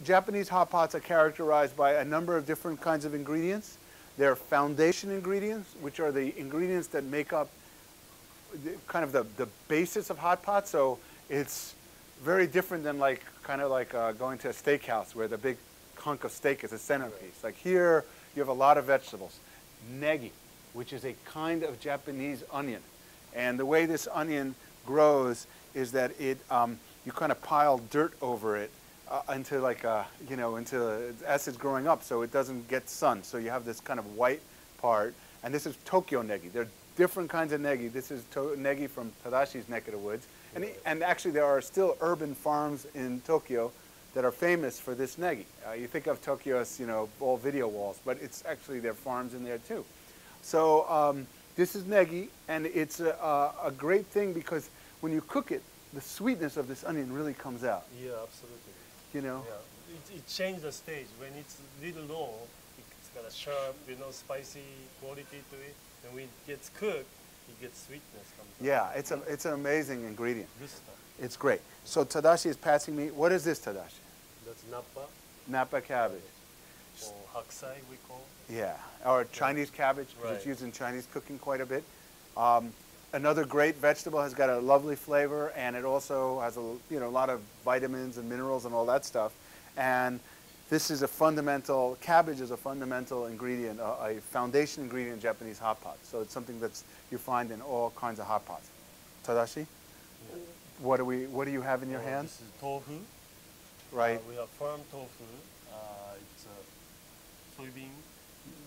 Japanese hot pots are characterized by a number of different kinds of ingredients. They're foundation ingredients, which are the ingredients that make up kind of the basis of hot pot. So it's very different than kind of like going to a steakhouse where the big hunk of steak is a centerpiece. Like here, you have a lot of vegetables. Negi, which is a kind of Japanese onion. And the way this onion grows is that it, you kind of pile dirt over it into like a, as it's growing up, so it doesn't get sun. So you have this kind of white part. And this is Tokyo negi. There are different kinds of negi. This is negi from Tadashi's neck of the woods. And actually, there are still urban farms in Tokyo that are famous for this negi. You think of Tokyo as, all video walls, but it's actually, there are farms in there too. So this is negi, and it's a great thing because when you cook it, the sweetness of this onion really comes out. Yeah, absolutely. Yeah, it changed the stage. When it's little raw, it's got a sharp, spicy quality to it. And when it gets cooked, it gets sweetness comes out. Yeah, it's an amazing ingredient. Good stuff. It's great. So Tadashi is passing me. What is this, Tadashi? That's nappa. Napa cabbage. Or hakusai, we call. Yeah, or Chinese cabbage, because it's used in Chinese cooking quite a bit. Another great vegetable, has got a lovely flavor, and it also has a lot of vitamins and minerals and all that stuff. And this is a fundamental, cabbage is a fundamental ingredient, a foundation ingredient in Japanese hot pots. So it's something that you find in all kinds of hot pots. Tadashi, yeah. What do you have in your hand? This is tofu. Right. We have farm tofu. It's soybean.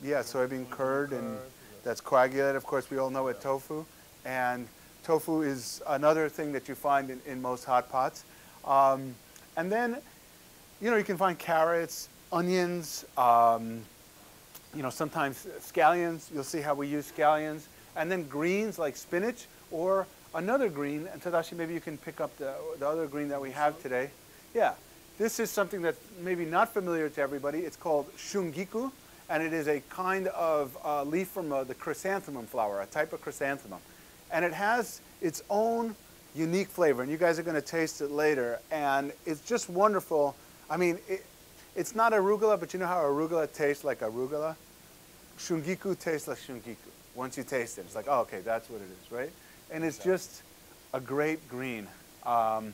Yeah, soybean curd, and that's coagulated. Of course, we all know it, tofu. And tofu is another thing that you find in most hot pots. And then, you can find carrots, onions, sometimes scallions. You'll see how we use scallions. And then greens like spinach, or another green. And Tadashi, maybe you can pick up the other green that we have today. Yeah, this is something that's maybe not familiar to everybody. It's called shungiku, and it is a kind of leaf from the chrysanthemum flower, a type of chrysanthemum. And it has its own unique flavor, and you guys are going to taste it later. And it's just wonderful. I mean, it's not arugula, but you know how arugula tastes like arugula? Shungiku tastes like shungiku. Once you taste it, it's like, oh, okay, that's what it is, right? And it's just a great green. And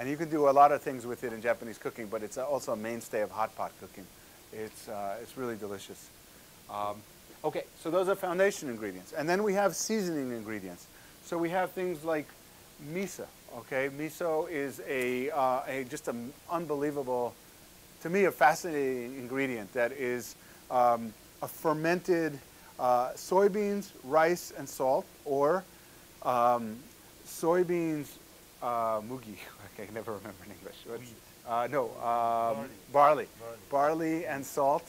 you can do a lot of things with it in Japanese cooking, but it's also a mainstay of hot pot cooking. It's really delicious. Okay, so those are foundation ingredients. And then we have seasoning ingredients. So we have things like miso, okay? Miso is just an unbelievable, to me, a fascinating ingredient that is a fermented soybeans, rice, and salt, or soybeans, mugi, I can never remember in English. Barley. Barley and salt,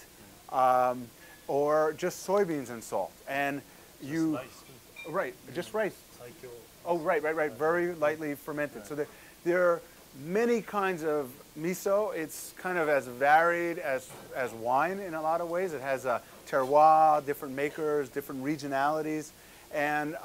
or just soybeans and salt. And you, right, just rice. Oh, right. Very lightly fermented. So there are many kinds of miso. It's kind of as varied as wine in a lot of ways. It has a terroir, different makers, different regionalities. And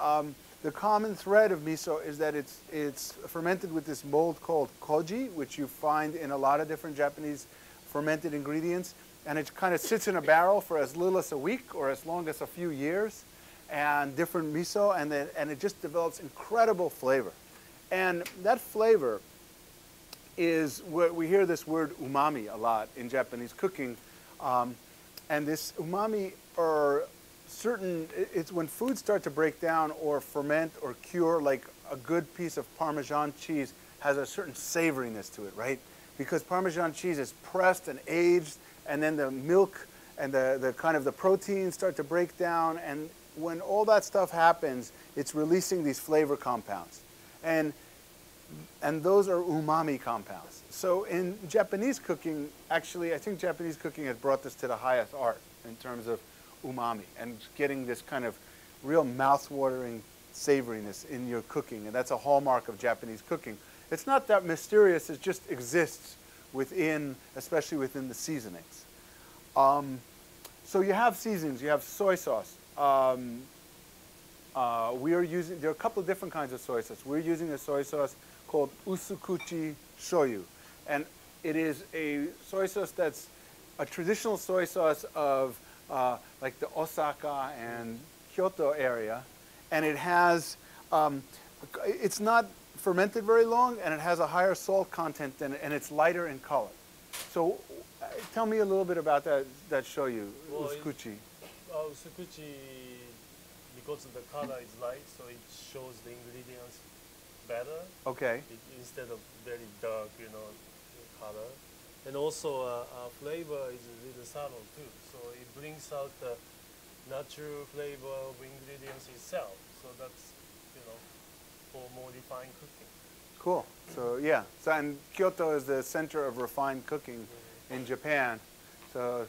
the common thread of miso is that it's fermented with this mold called koji, which you find in a lot of different Japanese fermented ingredients. And it kind of sits in a barrel for as little as a week or as long as a few years, and different miso, and it just develops incredible flavor. And that flavor is what we hear this word umami a lot in Japanese cooking. And this umami are it's when foods start to break down or ferment or cure, like a good piece of Parmesan cheese has a certain savoriness to it, right? Because Parmesan cheese is pressed and aged, and then the milk and the kind of the proteins start to break down, and when all that stuff happens, it's releasing these flavor compounds. And those are umami compounds. So in Japanese cooking, actually, I think Japanese cooking has brought this to the highest art in terms of umami and getting this kind of real mouth-watering savoriness in your cooking. And that's a hallmark of Japanese cooking. It's not that mysterious, it just exists within, especially within the seasonings. So you have seasonings, you have soy sauce. There are a couple of different kinds of soy sauce. We're using a soy sauce called usukuchi shoyu. And It is a soy sauce that's a traditional soy sauce of like the Osaka and Kyoto area, and it has, it's not fermented very long, and it has a higher salt content than, and it's lighter in color. So tell me a little bit about that shoyu, Well, usukuchi. Usukuchi, because the color is light, so it shows the ingredients better. Okay. Instead of very dark, color. And also, flavor is a little subtle too. So it brings out the natural flavor of ingredients itself. So that's, for more refined cooking. Cool. So yeah. So and Kyoto is the center of refined cooking in Japan. So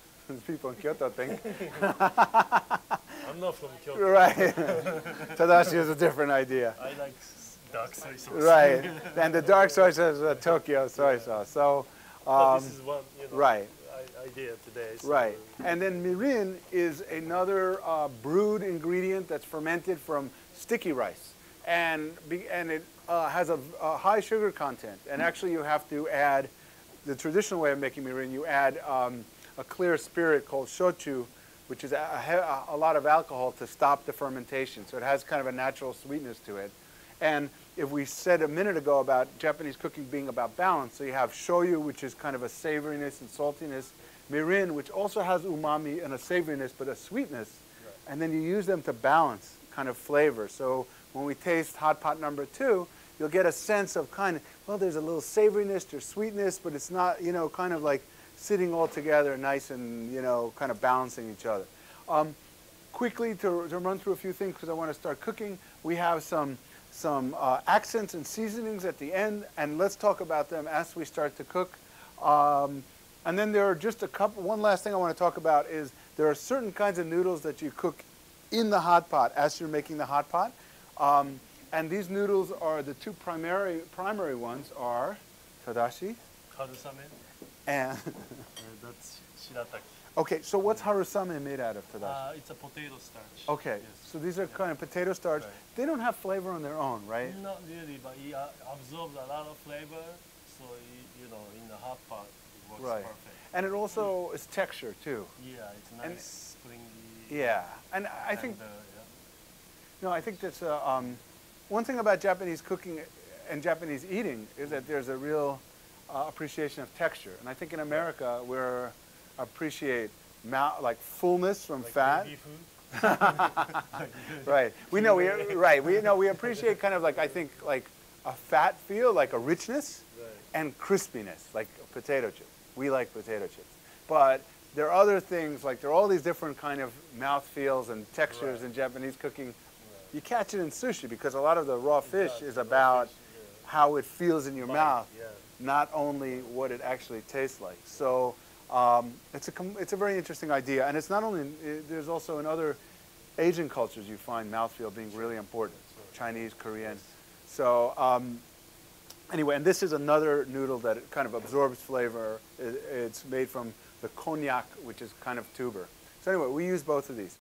people in Kyoto think. I'm not from Kyoto. Right. Tadashi has a different idea. I like dark soy sauce. Right. And the dark soy sauce is Tokyo soy sauce. So. But this is one, right. idea today. So right. And then mirin is another brewed ingredient that's fermented from sticky rice. And it has a high sugar content. And actually you have to add, the traditional way of making mirin, you add a clear spirit called shochu, which is a lot of alcohol to stop the fermentation. So it has kind of a natural sweetness to it. And if we said a minute ago about Japanese cooking being about balance, so you have shoyu, which is kind of a savoriness and saltiness, mirin, which also has umami and a savoriness, but a sweetness, right. And then you use them to balance kind of flavor. So when we taste hot pot number 2, you'll get a sense of kind of, well, there's a little savoriness, there's sweetness, but it's not, kind of like sitting all together nice and, kind of balancing each other. Quickly to run through a few things because I want to start cooking, we have some accents and seasonings at the end, and let's talk about them as we start to cook. And then there are just one last thing I want to talk about is there are certain kinds of noodles that you cook in the hot pot as you're making the hot pot. And these noodles are the two primary ones are Tadashi. Karusame. And that's shirataki. Okay, so what's harusame made out of, Tadashi? It's a potato starch. Okay, yes. So these are kind of potato starch. Right. They don't have flavor on their own, right? Not really, but it absorbs a lot of flavor, so in the hot pot it works right. perfect. And it also is texture too. Yeah, it's nice, springy. Yeah, and I think. No, I think that's one thing about Japanese cooking and Japanese eating is that there's a real appreciation of texture, and I think in America we're appreciate like fullness from like fat. Baby food. Right. We appreciate kind of like I think like a fat feel, like a richness, right. and crispiness, like potato chips. We like potato chips, but there are other things like there are all these different kind of mouth feels and textures right. in Japanese cooking. Right. You catch it in sushi because a lot of the raw fish is about how it feels in your mouth, not only what it actually tastes like. So. It's a very interesting idea, and it's not only there's also in other Asian cultures you find mouthfeel being really important, Chinese, Korean. So anyway, and this is another noodle that kind of absorbs flavor. It's made from the konjac, which is kind of tuber. So anyway, we use both of these.